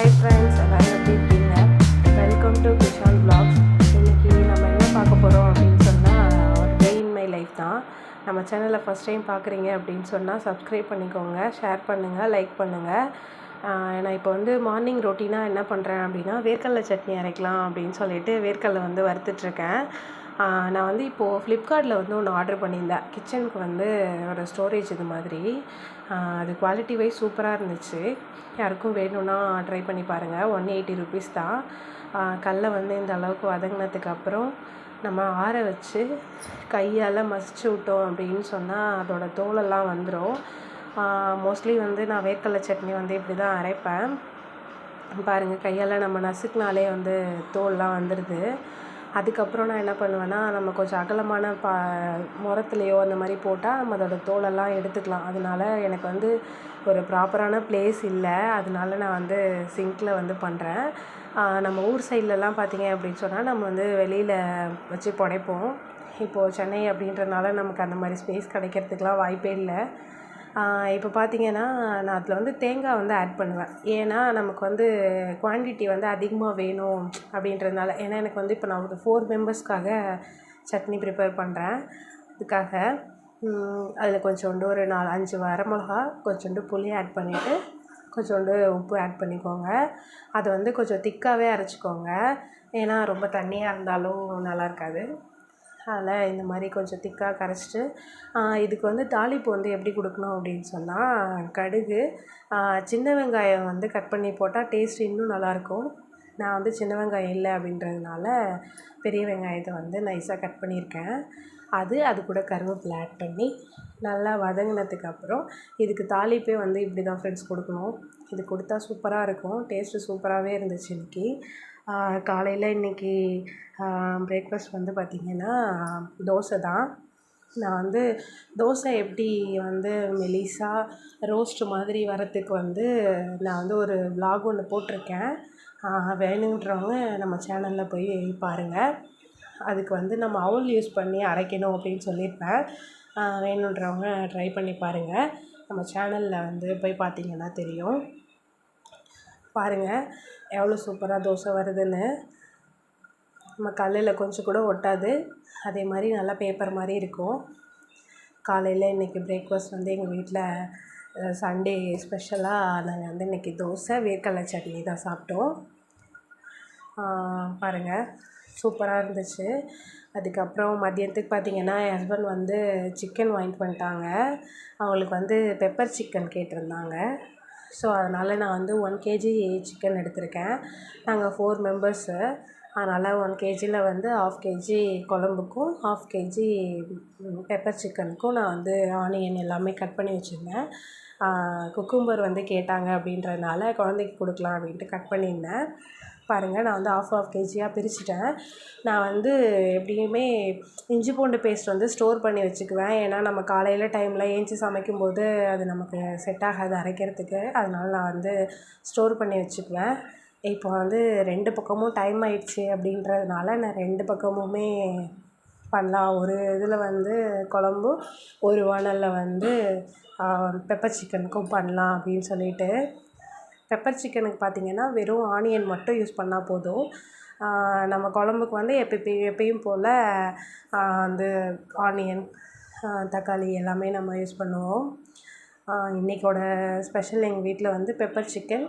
Hi friends, எல்லோரும் எப்படி இருக்கீங்க? Welcome to Kishan vlogs. இன்றைக்கி நம்ம என்ன பார்க்க போகிறோம் அப்படின்னு சொன்னால் ஒரு டே இன் மை லைஃப் தான். நம்ம சேனலை ஃபஸ்ட் டைம் பார்க்குறீங்க அப்படின்னு சொன்னால் சப்ஸ்கிரைப் பண்ணிக்கோங்க, ஷேர் பண்ணுங்கள், லைக் பண்ணுங்கள். நான் இப்போ வந்து மார்னிங் ரொட்டீனாக என்ன பண்ணுறேன் அப்படின்னா வேர்க்கடலை சட்னி அரைக்கலாம் அப்படின்னு சொல்லிட்டு வேர்க்கடலை வந்து வறுத்துட்ருக்கேன். நான் வந்து இப்போது ஃப்ளிப்கார்ட்டில் வந்து ஒன்று ஆர்டர் பண்ணியிருந்தேன். கிச்சனுக்கு வந்து ஒரு ஸ்டோரேஜ் இது மாதிரி. அது குவாலிட்டி வைஸ் சூப்பராக இருந்துச்சு. யாருக்கும் வேணும்னா ட்ரை பண்ணி பாருங்கள். 180 ருபீஸ் தான். கடல வந்து இந்த அளவுக்கு வதங்கினதுக்கு அப்புறம் நம்ம ஆற வச்சு கையால் மசிச்சு விட்டோம் அப்படின்னு சொன்னால் அதோட தோலெல்லாம் வந்துடும். மோஸ்ட்லி வந்து நான் வேர்க்கடலை சட்னி வந்து இப்படி தான் அரைப்பேன். பாருங்கள், கையால் நம்ம நசுக்குனாலே வந்து தோல்லாம் வந்துடுது. அதுக்கப்புறம் நான் என்ன பண்ணுவேன்னா, நம்ம கொஞ்சம் அகலமான முறத்துலையோ அந்த மாதிரி போட்டால் நம்ம அதோட தோலெல்லாம் எடுத்துக்கலாம். அதனால எனக்கு வந்து ஒரு ப்ராப்பரான ப்ளேஸ் இல்லை. அதனால நான் வந்து சிங்க்கில் வந்து பண்ணுறேன். நம்ம ஊர் சைட்லலாம் பார்த்திங்க அப்படின்னு சொன்னால் நம்ம வந்து வெளியில் வச்சு புடைப்போம். இப்போது சென்னை அப்படின்றனால நமக்கு அந்த மாதிரி ஸ்பேஸ் கிடைக்கிறதுக்கெலாம் வாய்ப்பே இல்லை. இப்போ பார்த்திங்கன்னா நான் அதில் வந்து தேங்காய் வந்து ஆட் பண்ணுவேன். ஏன்னா நமக்கு வந்து குவான்டிட்டி வந்து அதிகமாக வேணும் அப்படின்றதுனால. ஏன்னா எனக்கு வந்து இப்போ நான் ஒரு 4 மெம்பர்ஸ்க்காக சட்னி ப்ரிப்பேர் பண்ணுறேன். அதுக்காக அதில் கொஞ்சோண்டு ஒரு 4-5 வரமிளகா, கொஞ்சோண்டு புளி ஆட் பண்ணிவிட்டு கொஞ்சோண்டு உப்பு ஆட் பண்ணிக்கோங்க. அதை வந்து கொஞ்சம் திக்காகவே அரைச்சிக்கோங்க. ஏன்னா ரொம்ப தண்ணியாக இருந்தாலும் நல்லா இருக்காது. அதில் இந்த மாதிரி கொஞ்சம் திக்காக கரைச்சிட்டு இதுக்கு வந்து தாளிப்பு வந்து எப்படி கொடுக்கணும் அப்படின்னு சொன்னால் கடுகு, சின்ன வெங்காயம் வந்து கட் பண்ணி போட்டால் டேஸ்ட் இன்னும் நல்லாயிருக்கும். நான் வந்து சின்ன வெங்காயம் இல்லை அப்படின்றதுனால பெரிய வெங்காயத்தை வந்து நைஸாக கட் பண்ணியிருக்கேன். அது கூட கருவேப்பிலை ஆட் பண்ணி நல்லா வதங்கினதுக்கு அப்புறம் இதுக்கு தாளிப்பே வந்து இப்படி தான் ஃப்ரெண்ட்ஸ் கொடுக்கணும். இது கொடுத்தா சூப்பராக இருக்கும். டேஸ்ட்டு சூப்பராகவே இருந்துச்சு இன்றைக்கி. காலையில் இன்றைக்கி பிரேக்ஃபாஸ்ட் வந்து பார்த்திங்கன்னா தோசை தான். நான் வந்து தோசை எப்படி வந்து மெலிசாக ரோஸ்ட் மாதிரி வரத்துக்கு வந்து நான் வந்து ஒரு vlog ஒன்று போட்டிருக்கேன். வேணுன்றவங்க நம்ம சேனலில் போய் பாருங்கள். அதுக்கு வந்து நம்ம அவுல் யூஸ் பண்ணி அரைக்கணும் அப்படின்னு சொல்லியிருப்பேன். வேணுன்றவங்க ட்ரை பண்ணி பாருங்கள். நம்ம சேனலில் வந்து போய் பார்த்திங்கன்னா தெரியும். பாருங்கள் எவ்வளோ சூப்பராக தோசை வருதுன்னு. நம்ம கல்லில் கொஞ்சம் கூட ஒட்டாது. அதே மாதிரி நல்லா பேப்பர் மாதிரி இருக்கும். காலையில் இன்றைக்கி பிரேக்ஃபாஸ்ட் வந்து எங்கள் வீட்டில் சண்டே ஸ்பெஷலாக நாங்கள் வந்து இன்றைக்கி தோசை வேர்க்கடலை சட்னி தான் சாப்பிட்டோம். பாருங்கள் சூப்பராக இருந்துச்சு. அதுக்கப்புறம் மதியத்துக்கு பார்த்திங்கன்னா என் ஹஸ்பண்ட் வந்து சிக்கன் வாங்கிட்டு வந்துட்டாங்க. அவங்களுக்கு வந்து பெப்பர் சிக்கன் கேட்டிருந்தாங்க. ஸோ அதனால் நான் வந்து 1 kg சிக்கன் எடுத்திருக்கேன். நாங்கள் 4 மெம்பர்ஸு. அதனால் 1 kgயில் வந்து 1/2 kg குழம்புக்கும் 1/2 kg பெப்பர் சிக்கனுக்கும் நான் வந்து ஆனியன் எல்லாமே கட் பண்ணி வச்சுருந்தேன். குக்கும்பர் வந்து கேட்டாங்க அப்படின்றதுனால குழந்தைக்கு கொடுக்கலாம் அப்படின்ட்டு கட் பண்ணியிருந்தேன். பாருங்கள், நான் வந்து 1/2 kgயாக பிரிச்சுட்டேன். நான் வந்து எப்படியுமே இஞ்சி பூண்டு பேஸ்ட் வந்து ஸ்டோர் பண்ணி வச்சுக்குவேன். ஏன்னா நம்ம காலையில் டைமில் ஏஞ்சி சமைக்கும்போது அது நமக்கு செட் ஆகாது அரைக்கிறதுக்கு. அதனால நான் வந்து ஸ்டோர் பண்ணி வச்சுக்குவேன். இப்போ வந்து 2 பக்கமும் டைம் ஆயிடுச்சு அப்படின்றதுனால நான் 2 பக்கமுமே பண்ணலாம். ஒரு இதில் வந்து குழம்பும் ஒரு வானலில் வந்து பெப்பர் சிக்கனுக்கும் பண்ணலாம் அப்படின்னு சொல்லிட்டு. பெப்பர் சிக்கனுக்கு பார்த்திங்கன்னா வெறும் ஆனியன் மட்டும் யூஸ் பண்ணால் போதும். நம்ம குழம்புக்கு வந்து எப்பயும் போல் வந்து ஆனியன், தக்காளி எல்லாமே நம்ம யூஸ் பண்ணுவோம். இன்றைக்கோட ஸ்பெஷல் எங்கள் வீட்டில் வந்து பெப்பர் சிக்கன்,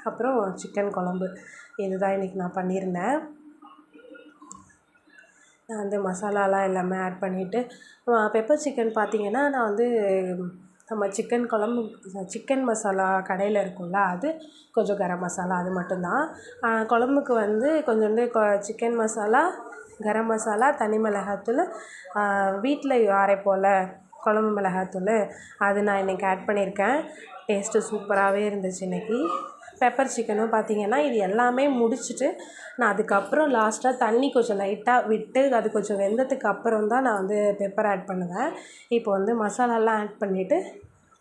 அப்புறம் சிக்கன் குழம்பு. இதுதான் இன்றைக்கி நான் பண்ணியிருந்தேன். நான் வந்து மசாலாலாம் எல்லாமே ஆட் பண்ணிவிட்டு பெப்பர் சிக்கன் பார்த்திங்கன்னா நான் வந்து நம்ம சிக்கன் குழம்பு சிக்கன் மசாலா கடையில் இருக்கும்ல, அது கொஞ்சம் கரம் மசாலா அது மட்டும்தான். குழம்புக்கு வந்து கொஞ்சோண்டு சிக்கன் மசாலா, கரம் மசாலா, தனி மிளகாத்தூள், வீட்டில் அரைப்போல் குழம்பு மிளகாத்தூள், அது நான் இன்றைக்கி ஆட் பண்ணியிருக்கேன். டேஸ்ட்டு சூப்பராகவே இருந்துச்சு இன்றைக்கி. பெப்பர் சிக்கனும் பார்த்திங்கன்னா இது எல்லாமே முடிச்சுட்டு நான் அதுக்கப்புறம் லாஸ்ட்டாக தண்ணி கொஞ்சம் லைட்டாக விட்டு அது கொஞ்சம் வெந்ததுக்கு அப்புறம் தான் நான் வந்து பெப்பர் ஆட் பண்ணுவேன். இப்போ வந்து மசாலாலாம் ஆட் பண்ணிவிட்டு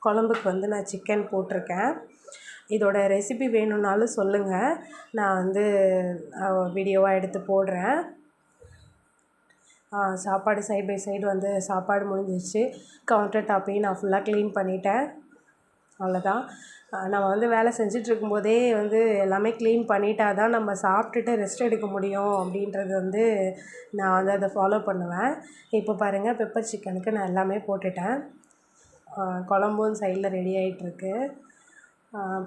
குழம்புக்கு வந்து நான் சிக்கன் போட்டிருக்கேன். இதோட ரெசிபி வேணும்னாலும் சொல்லுங்கள், நான் வந்து வீடியோவாக எடுத்து போடுறேன். சாப்பாடு சைட் பை சைடு வந்து சாப்பாடு முடிஞ்சிச்சு. கவுண்டர் டாப்பையும் நான் ஃபுல்லாக க்ளீன் பண்ணிட்டேன். அவ்வளோதான். நம்ம வந்து வேலை செஞ்சிட்ருக்கும்போதே வந்து எல்லாமே க்ளீன் பண்ணிட்டா தான் நம்ம சாப்பிட்டுட்டு ரெஸ்ட் எடுக்க முடியும் அப்படின்றது வந்து நான் வந்து அதை ஃபாலோ பண்ணுவேன். இப்போ பாருங்கள், பெப்பர் சிக்கனுக்கு நான் எல்லாமே போட்டுட்டேன். குழம்பும் சைடில் ரெடி ஆகிட்டுருக்கு.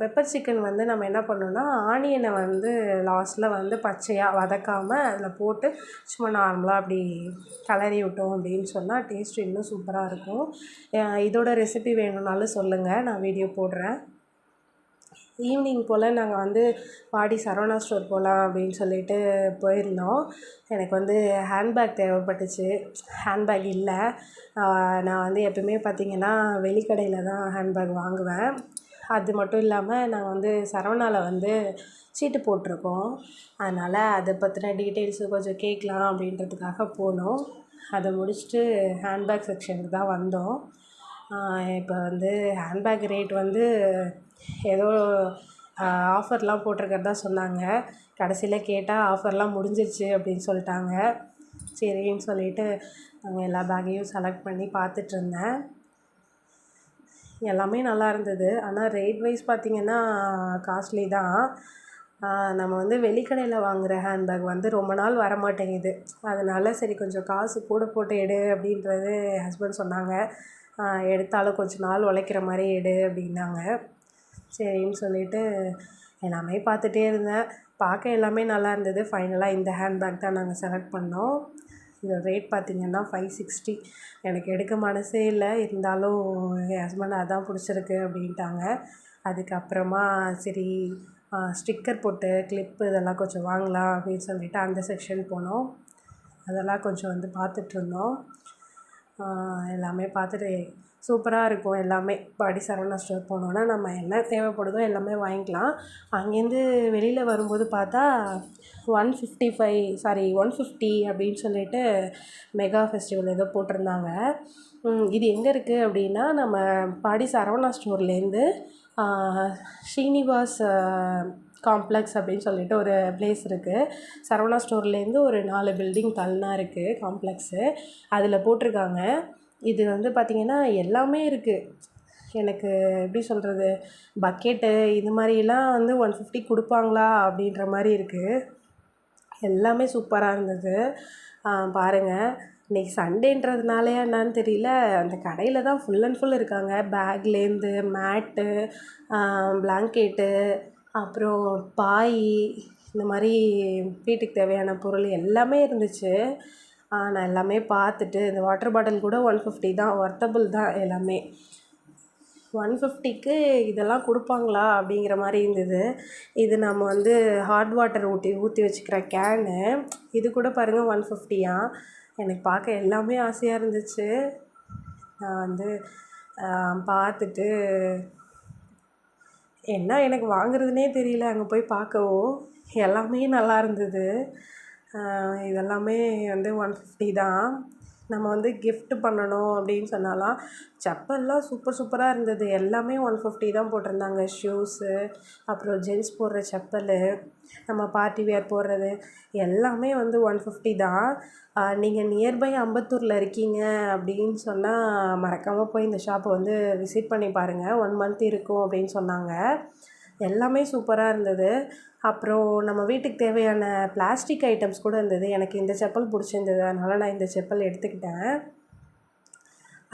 பெப்பர் சிக்கன் வந்து நம்ம என்ன பண்ணணும்னா, ஆனியனை வந்து லாஸ்ட்டில் வந்து பச்சையாக வதக்காமல் அதில் போட்டு சும்மா நார்மலாக அப்படி கிளறி விட்டோம் அப்படின்னு சொன்னால் டேஸ்ட் இன்னும் சூப்பராக இருக்கும். இதோட ரெசிபி வேணும்னாலும் சொல்லுங்கள், நான் வீடியோ போடுறேன். ஈவினிங் போல் நாங்கள் வந்து பாடி சரவணா ஸ்டோர் போகலாம் அப்படின்னு சொல்லிட்டு போயிருந்தோம். எனக்கு வந்து ஹேண்ட்பேக் தேவைப்பட்டுச்சு. ஹேண்ட்பேக் இல்லை. நான் வந்து எப்பவுமே பார்த்திங்கன்னா வெளிக்கடையில் தான் ஹேண்ட்பேக் வாங்குவேன். அது மட்டும் இல்லாமல் நாங்கள் வந்து சரவணாவில் வந்து சீட்டு போட்டிருக்கோம். அதனால் அதை பற்றின டீட்டெயில்ஸு கொஞ்சம் கேட்கலாம் அப்படின்றதுக்காக போனோம். அதை முடிச்சுட்டு ஹேண்ட்பேக் செக்ஷனுக்கு தான் வந்தோம். இப்போ வந்து ஹேண்ட்பேக் ரேட் வந்து ஏதோ ஆஃபர்லாம் போட்டிருக்கிறதா சொன்னாங்க. கடைசியில் கேட்டால் ஆஃபர்லாம் முடிஞ்சிருச்சு அப்படின்னு சொல்லிட்டாங்க. சரின்னு சொல்லிவிட்டு நாங்கள் எல்லா பேக்கையும் செலக்ட் பண்ணி பார்த்துட்ருந்தேன். எல்லாமே நல்லா இருந்தது. ஆனால் ரேட் வைஸ் பார்த்திங்கன்னா காஸ்ட்லி தான். நம்ம வந்து வெளிக்கடையில் வாங்குகிற ஹேண்ட்பேக் வந்து ரொம்ப நாள் வரமாட்டேங்குது. அதனால் சரி கொஞ்சம் காசு கூட போட்டு எடு அப்படின்றது ஹஸ்பண்ட் சொன்னாங்க. எடுத்தாலும் கொஞ்சம் நாள் உழைக்கிற மாதிரி எடு அப்படின்னாங்க. சரின்னு சொல்லிவிட்டு எல்லாமே பார்த்துட்டே இருந்தேன். பார்க்க எல்லாமே நல்லா இருந்தது. ஃபைனலாக இந்த ஹேண்ட்பேக் தான் நாங்கள் செலக்ட் பண்ணோம். இந்த ரேட் பார்த்திங்கன்னா 560. எனக்கு எடுக்க மனசே இல்லை. இருந்தாலும் என் ஹஸ்பண்ட் அதான் பிடிச்சிருக்கு அப்படின்ட்டாங்க. அதுக்கப்புறமா சரி ஸ்டிக்கர் போட்டு கிளிப்பு இதெல்லாம் கொஞ்சம் வாங்கலாம் அப்படின்னு சொல்லிவிட்டு அந்த செக்ஷன் போனோம். அதெல்லாம் கொஞ்சம் வந்து பார்த்துட்ருந்தோம். எல்லாமே பார்த்துட்டு சூப்பராக இருக்கும் எல்லாமே. பாடி சரவணா ஸ்டோர் போனோன்னா நம்ம என்ன தேவைப்படுதோ எல்லாமே வாங்கிக்கலாம். அங்கேருந்து வெளியில் வரும்போது பார்த்தா 150 அப்படின்னு சொல்லிட்டு மெகா ஃபெஸ்டிவல் ஏதோ போட்டிருந்தாங்க. இது எங்கே இருக்குது அப்படின்னா, நம்ம பாடி சரவணா ஸ்டோர்லேருந்து ஸ்ரீனிவாஸ் காம்ப்ளெக்ஸ் அப்படின்னு சொல்லிட்டு ஒரு பிளேஸ் இருக்குது. சரவணா ஸ்டோர்லேருந்து ஒரு 4 பில்டிங் தள்ளினா இருக்குது காம்ப்ளெக்ஸு. அதில் போட்டிருக்காங்க. இது வந்து பார்த்திங்கன்னா எல்லாமே இருக்குது. எனக்கு எப்படி சொல்கிறது, பக்கெட்டு இது மாதிரிலாம் வந்து 150 கொடுப்பாங்களா அப்படின்ற மாதிரி இருக்குது. எல்லாமே சூப்பராக இருந்தது. பாருங்கள், இன்றைக்கி சண்டேன்றதுனாலயா என்னான்னு தெரியல, அந்த கடையில் தான் ஃபுல் அண்ட் ஃபுல் இருக்காங்க. பேக்லேருந்து மேட்டு, பிளாங்கெட்டு, அப்புறம் பாய், இந்த மாதிரி வீட்டுக்கு தேவையான பொருள் எல்லாமே இருந்துச்சு. நான் எல்லாமே பார்த்துட்டு இந்த வாட்டர் பாட்டில் கூட 150 தான், ஒர்த்தபிள் தான் எல்லாமே. 150க்கு இதெல்லாம் கொடுப்பாங்களா அப்படிங்கிற மாதிரி இருந்தது. இது நம்ம வந்து ஹாட் வாட்டர் ஊற்றி வச்சுக்கிற கேனு, இது கூட பாருங்கள் 150யா. எனக்கு பார்க்க எல்லாமே ஆசையாக இருந்துச்சு. நான் வந்து பார்த்துட்டு என்ன எனக்கு வாங்குறதுனே தெரியல. அங்கே போய் பார்க்கவும் எல்லாமே நல்லா இருந்தது. இதெல்லாமே வந்து 150 தான். நம்ம வந்து கிஃப்ட் பண்ணணும் அப்படின்னு சொன்னாலாம் செப்பல்லாம் சூப்பராக இருந்தது. எல்லாமே 150 தான் போட்டிருந்தாங்க. ஷூஸு, அப்புறம் ஜென்ஸ் போடுற செப்பல், நம்ம பார்ட்டி வேர் போடுறது எல்லாமே வந்து 150 தான். நீங்கள் நியர்பை அம்பத்தூரில் இருக்கீங்க அப்படின்னு சொன்னால் மறக்காமல் போய் இந்த ஷாப்பை வந்து விசிட் பண்ணி பாருங்கள். 1 மந்த் இருக்கும் அப்படின்னு சொன்னாங்க. எல்லாமே சூப்பராக இருந்தது. அப்புறம் நம்ம வீட்டுக்கு தேவையான பிளாஸ்டிக் ஐட்டம்ஸ் கூட இருந்தது. எனக்கு இந்த செப்பல் பிடிச்சிருந்தது, அதனால் நான் இந்த செப்பல் எடுத்துக்கிட்டேன்.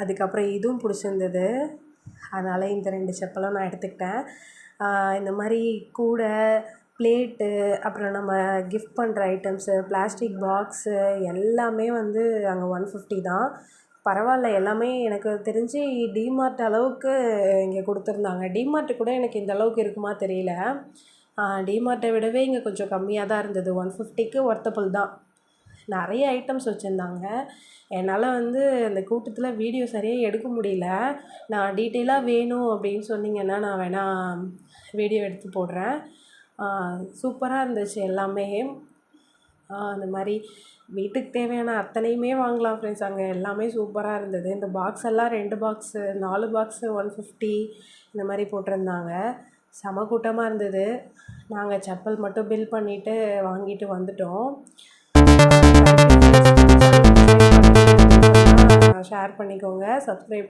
அதுக்கப்புறம் இதுவும் பிடிச்சிருந்தது, அதனால் இந்த 2 செப்பலும் நான் எடுத்துக்கிட்டேன். இந்த மாதிரி கூடை, பிளேட்டு, அப்புறம் நம்ம கிஃப்ட் பண்ணுற ஐட்டம்ஸு, பிளாஸ்டிக் பாக்ஸு எல்லாமே வந்து அங்கே 150 தான். பரவாயில்ல, எல்லாமே எனக்கு தெரிஞ்சு டிமார்ட் அளவுக்கு இங்கே கொடுத்துருந்தாங்க. டிமார்ட்டு கூட எனக்கு இந்த அளவுக்கு இருக்குமா தெரியல. டிமார்ட்டை விடவே இங்கே கொஞ்சம் கம்மியாக தான் இருந்தது. 150க்கு ஒர்த்தபிள் தான். நிறைய ஐட்டம்ஸ் வச்சுருந்தாங்க. என்னால் வந்து அந்த கூட்டத்தில் வீடியோ சரியாக எடுக்க முடியல. நான் டீட்டெயிலாக வேணும் அப்படின்னு சொன்னிங்கன்னா நான் வேணால் வீடியோ எடுத்து போடுறேன். சூப்பராக இருந்துச்சு எல்லாமே. அந்த மாதிரி வீட்டுக்கு தேவையான அத்தனையுமே வாங்கலாம் ஃப்ரெண்ட்ஸ். அங்கே எல்லாமே சூப்பராக இருந்தது. இந்த பாக்ஸ் எல்லாம் 2 பாக்ஸு, 4 பாக்ஸு 150 இந்த மாதிரி போட்டிருந்தாங்க. செம கூட்டமாக இருந்தது. நாங்கள் செப்பல் மட்டும் பில் பண்ணிவிட்டு வாங்கிட்டு வந்துட்டோம். ஷேர் பண்ணிக்கோங்க, சப்ஸ்கிரைப்